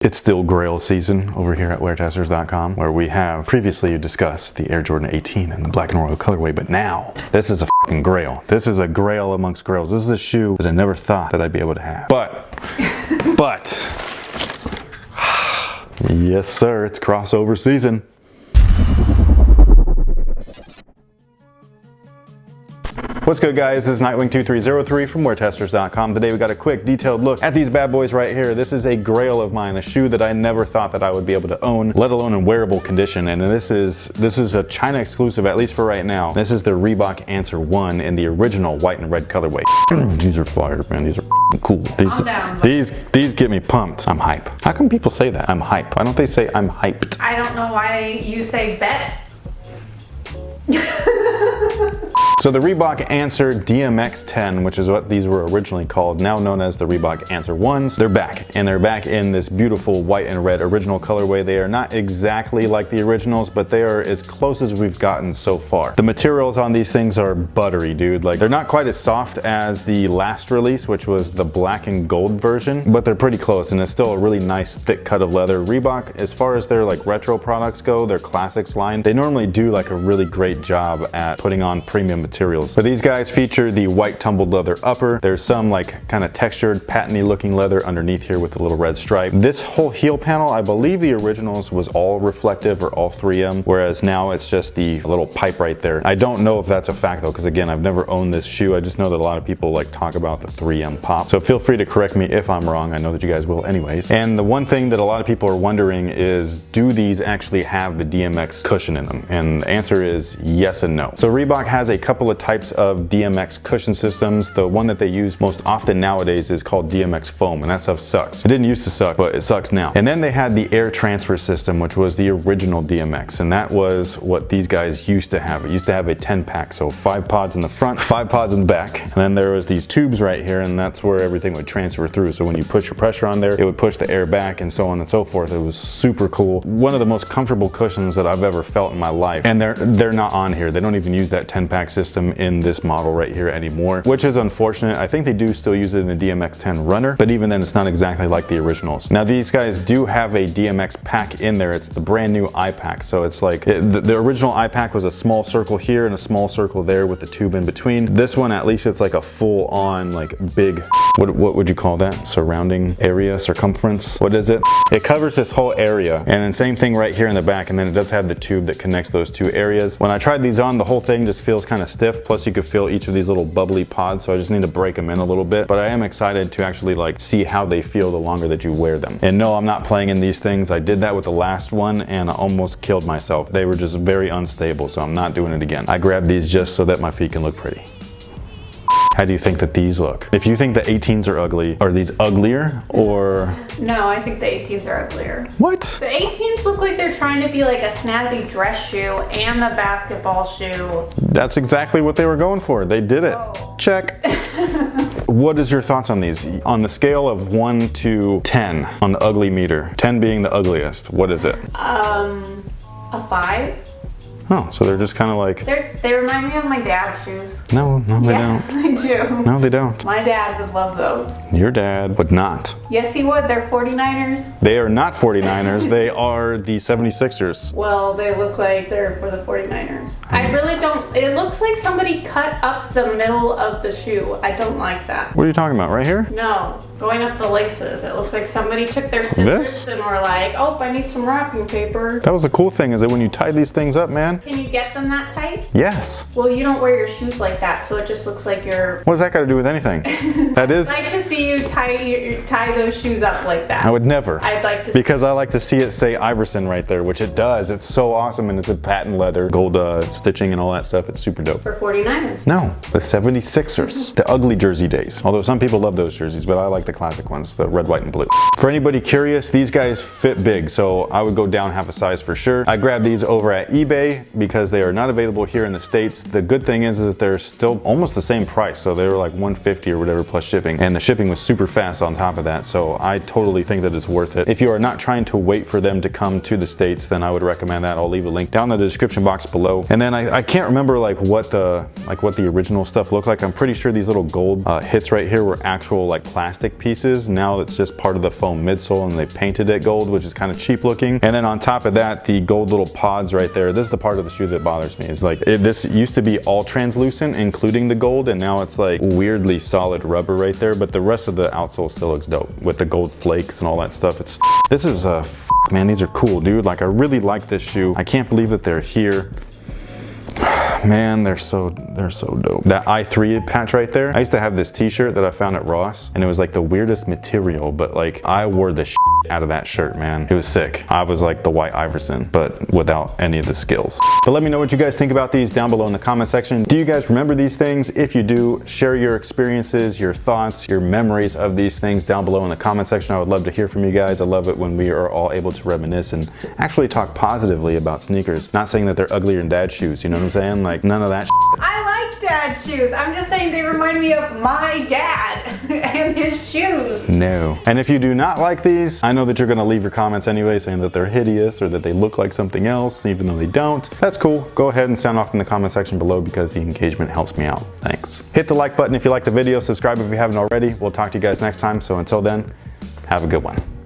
It's still Grail season over here at WearTesters.com, where we have previously discussed the Air Jordan 18 in the black and royal colorway, but now this is a fucking Grail. This is a Grail amongst Grails. This is a shoe that I never thought that I'd be able to have. But, yes sir, it's crossover season. What's good, guys? This is Nightwing2303 from WearTesters.com. Today we got a quick detailed look at these bad boys right here. This is a Grail of mine, a shoe that I never thought that I would be able to own, let alone in wearable condition. And this is a China exclusive, at least for right now. This is the Reebok Answer 1 in the original white and red colorway. These are fire, man. These are cool. These get me pumped. I'm hype. How come people say that? I'm hype. Why don't they say I'm hyped? I don't know why you say bet. So the Reebok Answer DMX 10, which is what these were originally called, now known as the Reebok Answer 1s, they're back. And they're back in this beautiful white and red original colorway. They are not exactly like the originals, but they are as close as we've gotten so far. The materials on these things are buttery, dude. Like, they're not quite as soft as the last release, which was the black and gold version, but they're pretty close, and it's still a really nice thick cut of leather. Reebok, as far as their like retro products go, their classics line, they normally do like a really great job at putting on premium materials. But these guys feature the white tumbled leather upper. There's some like kind of textured, patenty looking leather underneath here with the little red stripe. This whole heel panel, I believe the originals was all reflective or all 3M, whereas now it's just the little pipe right there. I don't know if that's a fact though, because again, I've never owned this shoe. I just know that a lot of people like talk about the 3M pop. So feel free to correct me if I'm wrong. I know that you guys will anyways. And the one thing that a lot of people are wondering is, do these actually have the Dmx cushion in them? And the answer is yes and no. So Reebok has a couple of types of Dmx cushion systems. The one that they use most often nowadays is called Dmx foam, and that stuff sucks. It didn't used to suck, but it sucks now. And then they had the air transfer system, which was the original Dmx, and that was what these guys used to have. It used to have a 10-pack, so 5 pods in the front, 5 pods in the back, and then there was these tubes right here, and that's where everything would transfer through. So when you push your pressure on there, it would push the air back, and so on and so forth. It was super cool. One of the most comfortable cushions that I've ever felt in my life, and they're not on here. They don't even use that 10-pack system in this model right here anymore, which is unfortunate. I think they do still use it in the Dmx 10 Runner, but even then it's not exactly like the originals. Now these guys do have a Dmx pack in there. It's the brand new iPack. So it's like the original iPack was a small circle here and a small circle there with the tube in between. This one, at least it's like a full on like big, what would you call that? Surrounding area, circumference? What is it? It covers this whole area, and then same thing right here in the back, and then it does have the tube that connects those two areas. When I tried these on, the whole thing just feels kind of stiff, plus you could feel each of these little bubbly pods, so I just need to break them in a little bit. But I am excited to actually like see how they feel the longer that you wear them. And no, I'm not playing in these things. I did that with the last one and I almost killed myself. They were just very unstable, so I'm not doing it again. I grabbed these just so that my feet can look pretty. How do you think that these look? If you think the 18s are ugly, are these uglier or? No, I think the 18s are uglier. What? The 18s look like they're trying to be like a snazzy dress shoe and a basketball shoe. That's exactly what they were going for. They did it. Oh. Check. What is your thoughts on these? On the scale of 1 to 10 on the ugly meter, 10 being the ugliest, what is it? A 5. Oh, so they're just kind of like... They remind me of my dad's shoes. No, they yes, don't. They do. No, they don't. My dad would love those. Your dad would not. Yes, he would. They're 49ers. They are not 49ers. They are the 76ers. Well, they look like they're for the 49ers. I really don't... It looks like somebody cut up the middle of the shoe. I don't like that. What are you talking about? Right here? No. Going up the laces. It looks like somebody took their scissors and were like, oh, I need some wrapping paper. That was the cool thing, is that when you tie these things up, man. Can you get them that tight? Yes. Well, you don't wear your shoes like that, so it just looks like you're... What does that got to do with anything? That is... I'd like to see you tie those shoes up like that. I would never. I'd like to... Because I like to see it say Iverson right there, which it does. It's so awesome, and it's a patent leather, gold stitching and all that stuff. It's super dope. For 49ers. No, the 76ers. The ugly jersey days. Although some people love those jerseys, but I like the classic ones, the red, white, and blue. For anybody curious, these guys fit big, so I would go down half a size for sure. I grabbed these over at eBay because they are not available here in the States. The good thing is that they're still almost the same price, so they were like $150 or whatever plus shipping, and the shipping was super fast on top of that. So I totally think that it's worth it. If you are not trying to wait for them to come to the States, then I would recommend that. I'll leave a link down in the description box below. And then I can't remember like what the original stuff looked like. I'm pretty sure these little gold hits right here were actual like plastic pieces. Now it's just part of the foam midsole and they painted it gold, which is kind of cheap looking. And then on top of that, the gold little pods right there. This is the part of the shoe that bothers me. It's like this used to be all translucent, including the gold, and now it's like weirdly solid rubber right there. But the rest of the outsole still looks dope with the gold flakes and all that stuff. This is man, these are cool, dude. Like I really like this shoe. I can't believe that they're here. Man, they're so dope. That I3 patch right there. I used to have this t-shirt that I found at Ross and it was like the weirdest material, but like I wore the out of that shirt, man. It was sick. I was like the White Iverson, but without any of the skills. But let me know what you guys think about these down below in the comment section. Do you guys remember these things? If you do, share your experiences, your thoughts, your memories of these things down below in the comment section. I would love to hear from you guys. I love it when we are all able to reminisce and actually talk positively about sneakers. Not saying that they're uglier than dad's shoes, you know what I'm saying? Like none of that I like dad's shoes. I'm just saying they remind me of my dad and his shoes. No. And if you do not like these, I know that you're gonna leave your comments anyway saying that they're hideous or that they look like something else, even though they don't. That's cool. Go ahead and sound off in the comment section below because the engagement helps me out. Thanks. Hit the like button if you like the video, subscribe if you haven't already. We'll talk to you guys next time. So until then, have a good one.